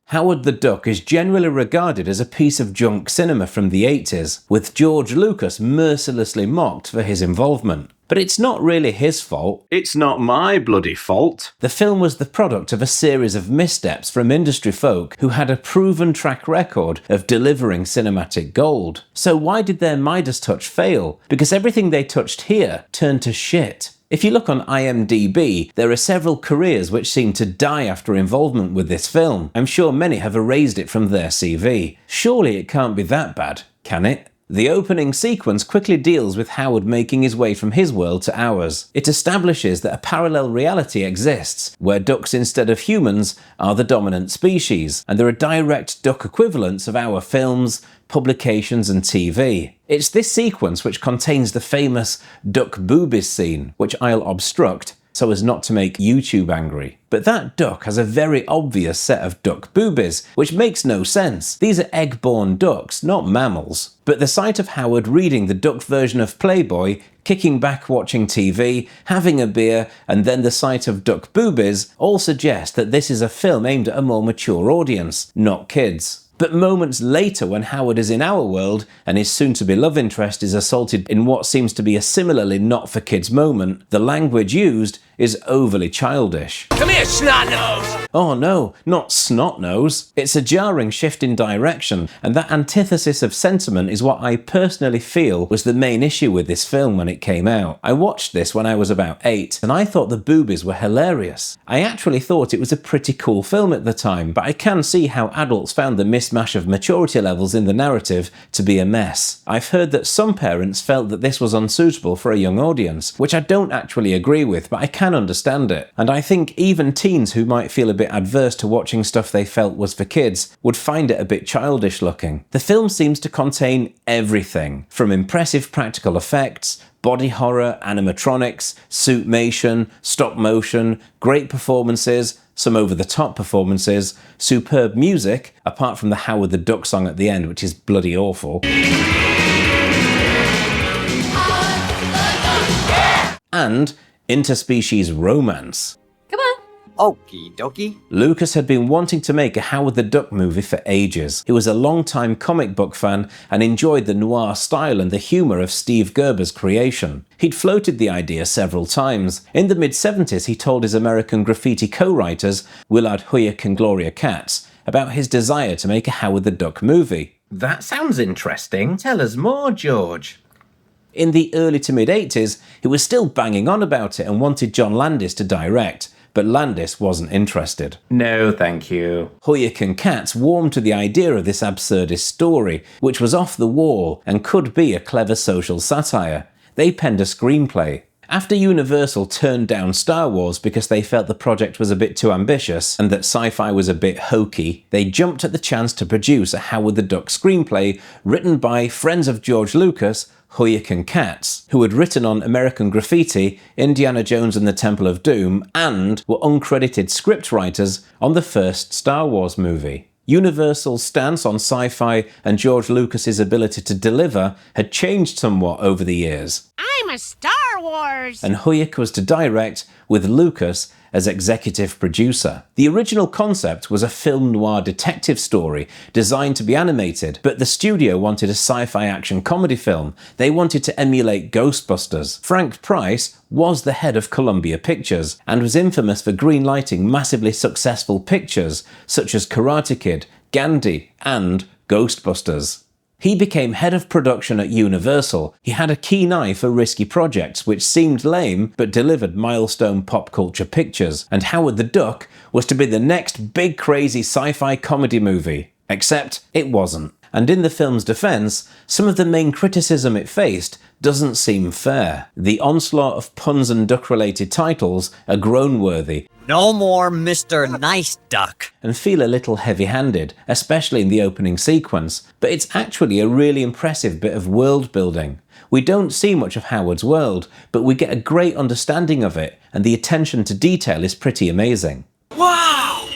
Howard the Duck is generally regarded as a piece of junk cinema from the 80s, with George Lucas mercilessly mocked for his involvement. But it's not really his fault. It's not my bloody fault. The film was the product of a series of missteps from industry folk who had a proven track record of delivering cinematic gold. So why did their Midas touch fail? Because everything they touched here turned to shit. If you look on IMDb, there are several careers which seem to die after involvement with this film. I'm sure many have erased it from their CV. Surely it can't be that bad, can it? The opening sequence quickly deals with Howard making his way from his world to ours. It establishes that a parallel reality exists, where ducks instead of humans are the dominant species, and there are direct duck equivalents of our films, publications and TV. It's this sequence which contains the famous duck boobies scene, which I'll obstruct so as not to make YouTube angry. But that duck has a very obvious set of duck boobies, which makes no sense. These are egg-born ducks, not mammals. But the sight of Howard reading the duck version of Playboy, kicking back watching TV, having a beer, and then the sight of duck boobies all suggest that this is a film aimed at a more mature audience, not kids. But moments later, when Howard is in our world and his soon-to-be love interest is assaulted in what seems to be a similarly not-for-kids moment, the language used is overly childish. Come here, snot-nose! Oh no, not snot-nose. It's a jarring shift in direction, and that antithesis of sentiment is what I personally feel was the main issue with this film when it came out. I watched this when I was about 8, and I thought the boobies were hilarious. I actually thought it was a pretty cool film at the time, but I can see how adults found the mismatch of maturity levels in the narrative to be a mess. I've heard that some parents felt that this was unsuitable for a young audience, which I don't actually agree with, but I can understand it. And I think even teens who might feel a bit adverse to watching stuff they felt was for kids would find it a bit childish looking. The film seems to contain everything, from impressive practical effects, body horror, animatronics, suitmation, stop motion, great performances, some over-the-top performances, superb music, apart from the Howard the Duck song at the end, which is bloody awful. And interspecies romance. Come on. Okie dokie. Lucas had been wanting to make a Howard the Duck movie for ages. He was a long-time comic book fan and enjoyed the noir style and the humour of Steve Gerber's creation. He'd floated the idea several times. In the mid-70s, he told his American Graffiti co-writers, Willard, Huyck and Gloria Katz, about his desire to make a Howard the Duck movie. That sounds interesting. Tell us more, George. In the early to mid-80s, he was still banging on about it and wanted John Landis to direct, but Landis wasn't interested. No, thank you. Huyck and Katz warmed to the idea of this absurdist story, which was off the wall and could be a clever social satire. They penned a screenplay. After Universal turned down Star Wars because they felt the project was a bit too ambitious and that sci-fi was a bit hokey, they jumped at the chance to produce a Howard the Duck screenplay written by friends of George Lucas, Huyck and Katz, who had written on American Graffiti, Indiana Jones and the Temple of Doom, and were uncredited scriptwriters on the first Star Wars movie. Universal's stance on sci-fi and George Lucas's ability to deliver had changed somewhat over the years. I'm a Star Wars! And Huyck was to direct, with Lucas as executive producer. The original concept was a film noir detective story designed to be animated, but the studio wanted a sci-fi action comedy film. They wanted to emulate Ghostbusters. Frank Price was the head of Columbia Pictures and was infamous for greenlighting massively successful pictures such as Karate Kid, Gandhi, and Ghostbusters. He became head of production at Universal. He had a keen eye for risky projects which seemed lame but delivered milestone pop culture pictures, and Howard the Duck was to be the next big crazy sci-fi comedy movie. Except it wasn't. And in the film's defense, some of the main criticism it faced doesn't seem fair. The onslaught of puns and duck-related titles are groan-worthy. No more Mr. Nice Duck. And feel a little heavy-handed, especially in the opening sequence, but it's actually a really impressive bit of world building. We don't see much of Howard's world, but we get a great understanding of it, and the attention to detail is pretty amazing. Wow!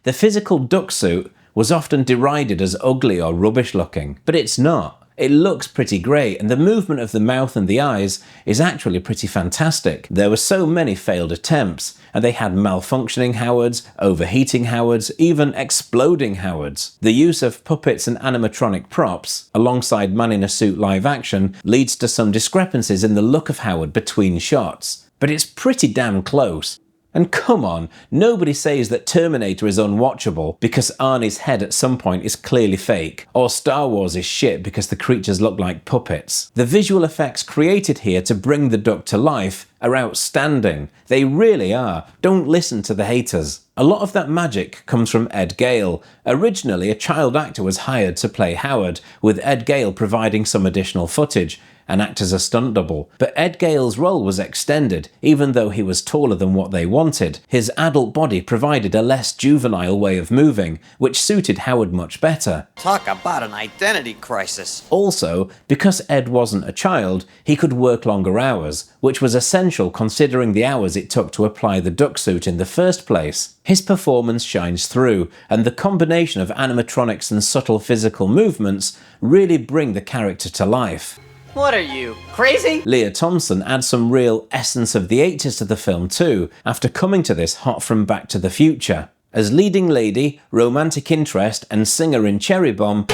The physical duck suit was often derided as ugly or rubbish looking, but it's not. It looks pretty great, and the movement of the mouth and the eyes is actually pretty fantastic. There were so many failed attempts, and they had malfunctioning Howards, overheating Howards, even exploding Howards. The use of puppets and animatronic props, alongside man-in-a-suit live action, leads to some discrepancies in the look of Howard between shots. But it's pretty damn close. And come on, nobody says that Terminator is unwatchable because Arnie's head at some point is clearly fake, or Star Wars is shit because the creatures look like puppets. The visual effects created here to bring the Duck to life are outstanding. They really are. Don't listen to the haters. A lot of that magic comes from Ed Gale. Originally, a child actor was hired to play Howard, with Ed Gale providing some additional footage and act as a stunt double. But Ed Gale's role was extended, even though he was taller than what they wanted. His adult body provided a less juvenile way of moving, which suited Howard much better. Talk about an identity crisis. Also, because Ed wasn't a child, he could work longer hours, which was essential considering the hours it took to apply the duck suit in the first place. His performance shines through, and the combination of animatronics and subtle physical movements really bring the character to life. What are you, crazy? Lea Thompson adds some real essence of the 80s to the film too, after coming to this hot from Back to the Future. As leading lady, romantic interest and singer in Cherry Bomb,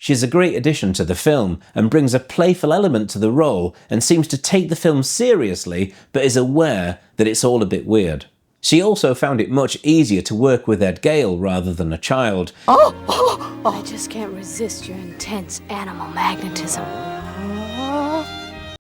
she's a great addition to the film and brings a playful element to the role and seems to take the film seriously but is aware that it's all a bit weird. She also found it much easier to work with Ed Gale rather than a child. I just can't resist your intense animal magnetism.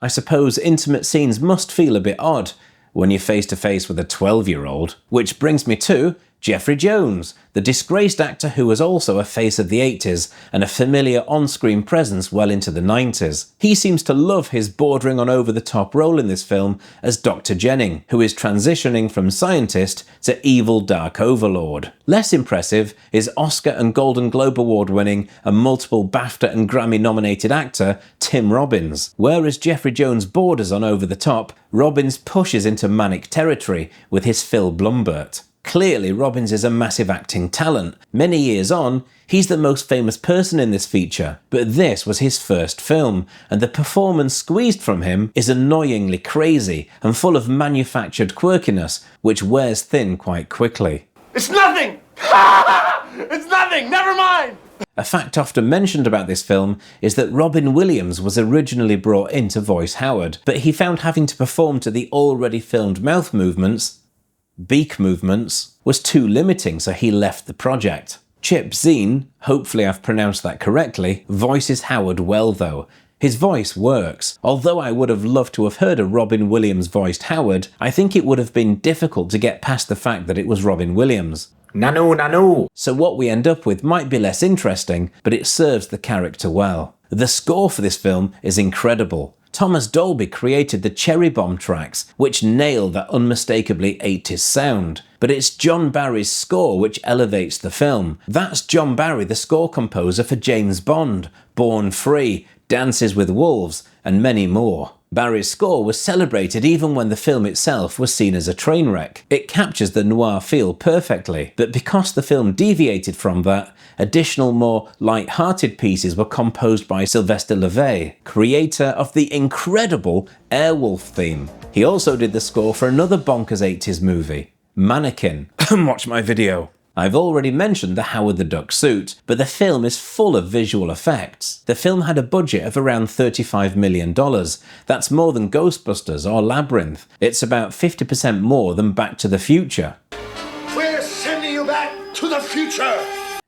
I suppose intimate scenes must feel a bit odd when you're face to face with a 12-year-old. Which brings me to Jeffrey Jones, the disgraced actor who was also a face of the 80s and a familiar on-screen presence well into the 90s. He seems to love his bordering on over-the-top role in this film as Dr. Jennings, who is transitioning from scientist to evil dark overlord. Less impressive is Oscar and Golden Globe Award-winning and multiple BAFTA and Grammy-nominated actor Tim Robbins. Whereas Jeffrey Jones borders on over-the-top, Robbins pushes into Manic territory with his Phil Blumbert. Clearly, Robbins is a massive acting talent. Many years on, he's the most famous person in this feature, but this was his first film, and the performance squeezed from him is annoyingly crazy and full of manufactured quirkiness, which wears thin quite quickly. It's nothing! It's nothing! Never mind! A fact often mentioned about this film is that Robin Williams was originally brought in to voice Howard, but he found having to perform to the already filmed mouth movements, beak movements, was too limiting, so he left the project. Chip Zien, hopefully I've pronounced that correctly, voices Howard well though. His voice works. Although I would have loved to have heard a Robin Williams voiced Howard, I think it would have been difficult to get past the fact that it was Robin Williams. Nanu. So what we end up with might be less interesting, but it serves the character well. The score for this film is incredible. Thomas Dolby created the Cherry Bomb tracks, which nail that unmistakably 80s sound. But it's John Barry's score which elevates the film. That's John Barry, the score composer for James Bond, Born Free, Dances with Wolves, and many more. Barry's score was celebrated even when the film itself was seen as a train wreck. It captures the noir feel perfectly, but because the film deviated from that, additional more light-hearted pieces were composed by Sylvester Levay, creator of the incredible Airwolf theme. He also did the score for another bonkers 80s movie, Manic. Watch my video. I've already mentioned the Howard the Duck suit, but the film is full of visual effects. The film had a budget of around $35 million. That's more than Ghostbusters or Labyrinth. It's about 50% more than Back to the Future. We're sending you back to the future!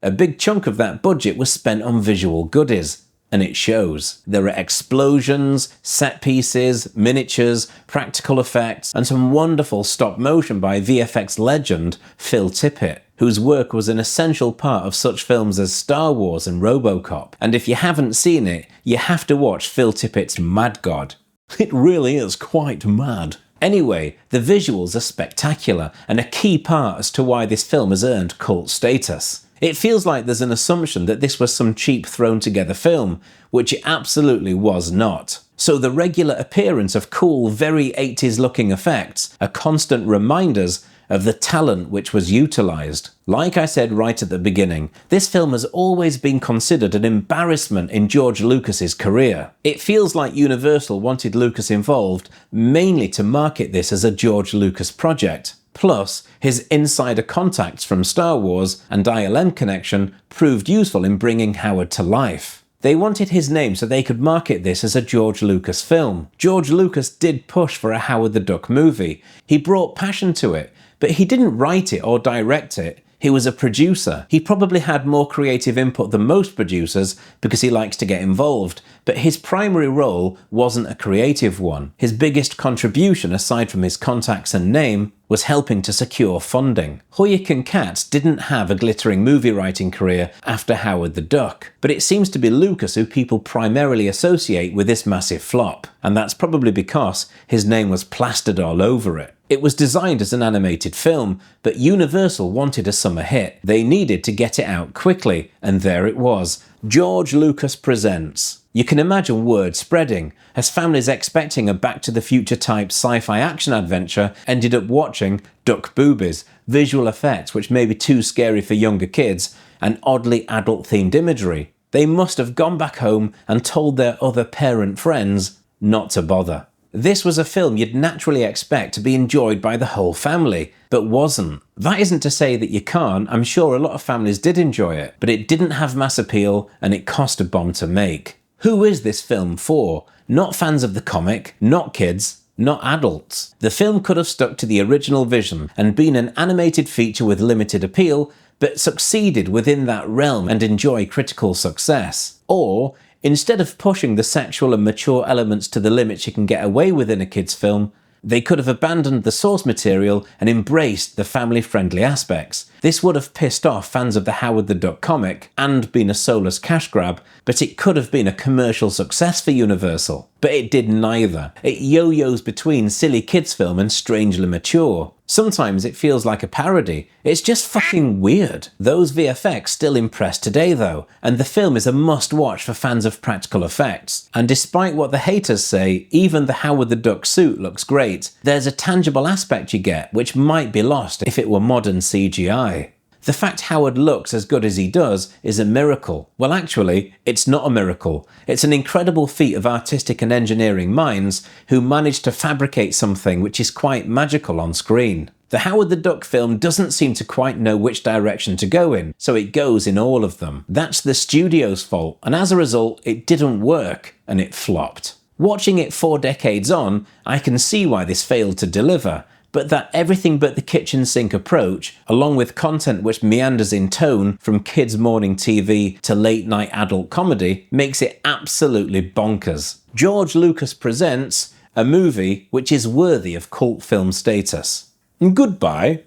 A big chunk of that budget was spent on visual goodies. And it shows. There are explosions, set pieces, miniatures, practical effects, and some wonderful stop motion by VFX legend Phil Tippett, whose work was an essential part of such films as Star Wars and RoboCop. And if you haven't seen it, you have to watch Phil Tippett's Mad God. It really is quite mad. Anyway, the visuals are spectacular and a key part as to why this film has earned cult status. It feels like there's an assumption that this was some cheap thrown together film, which it absolutely was not. So the regular appearance of cool, very 80s looking effects are constant reminders of the talent which was utilised. Like I said right at the beginning, this film has always been considered an embarrassment in George Lucas's career. It feels like Universal wanted Lucas involved mainly to market this as a George Lucas project. Plus, his insider contacts from Star Wars and ILM connection proved useful in bringing Howard to life. They wanted his name so they could market this as a George Lucas film. George Lucas did push for a Howard the Duck movie. He brought passion to it, but he didn't write it or direct it. He was a producer. He probably had more creative input than most producers because he likes to get involved, but his primary role wasn't a creative one. His biggest contribution, aside from his contacts and name, was helping to secure funding. Huyck and Katz didn't have a glittering movie writing career after Howard the Duck, but it seems to be Lucas who people primarily associate with this massive flop, and that's probably because his name was plastered all over it. It was designed as an animated film, but Universal wanted a summer hit. They needed to get it out quickly, and there it was. George Lucas Presents. You can imagine word spreading, as families expecting a Back to the Future type sci-fi action adventure ended up watching duck boobies, visual effects which may be too scary for younger kids, and oddly adult-themed imagery. They must have gone back home and told their other parent friends not to bother. This was a film you'd naturally expect to be enjoyed by the whole family, but wasn't. That isn't to say that you can't. I'm sure a lot of families did enjoy it, but it didn't have mass appeal and it cost a bomb to make. Who is this film for? Not fans of the comic, not kids, not adults. The film could have stuck to the original vision and been an animated feature with limited appeal, but succeeded within that realm and enjoy critical success. Or, instead of pushing the sexual and mature elements to the limits you can get away with in a kids' film, they could have abandoned the source material and embraced the family-friendly aspects. This would have pissed off fans of the Howard the Duck comic and been a soulless cash grab, but it could have been a commercial success for Universal. But it did neither. It yo-yos between silly kids' film and strangely mature. Sometimes it feels like a parody. It's just fucking weird. Those VFX still impress today though, and the film is a must-watch for fans of practical effects. And despite what the haters say, even the Howard the Duck suit looks great. There's a tangible aspect you get, which might be lost if it were modern CGI. The fact Howard looks as good as he does is a miracle. Well, actually, it's not a miracle. It's an incredible feat of artistic and engineering minds who managed to fabricate something which is quite magical on screen. The Howard the Duck film doesn't seem to quite know which direction to go in, so it goes in all of them. That's the studio's fault, and as a result, it didn't work, and it flopped. Watching it 4 decades on, I can see why this failed to deliver, but that everything but the kitchen sink approach, along with content which meanders in tone from kids' morning TV to late night adult comedy, makes it absolutely bonkers. George Lucas Presents, a movie which is worthy of cult film status. Goodbye.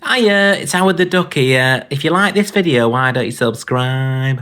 Hiya, it's Howard the Duck here. If you like this video, why don't you subscribe?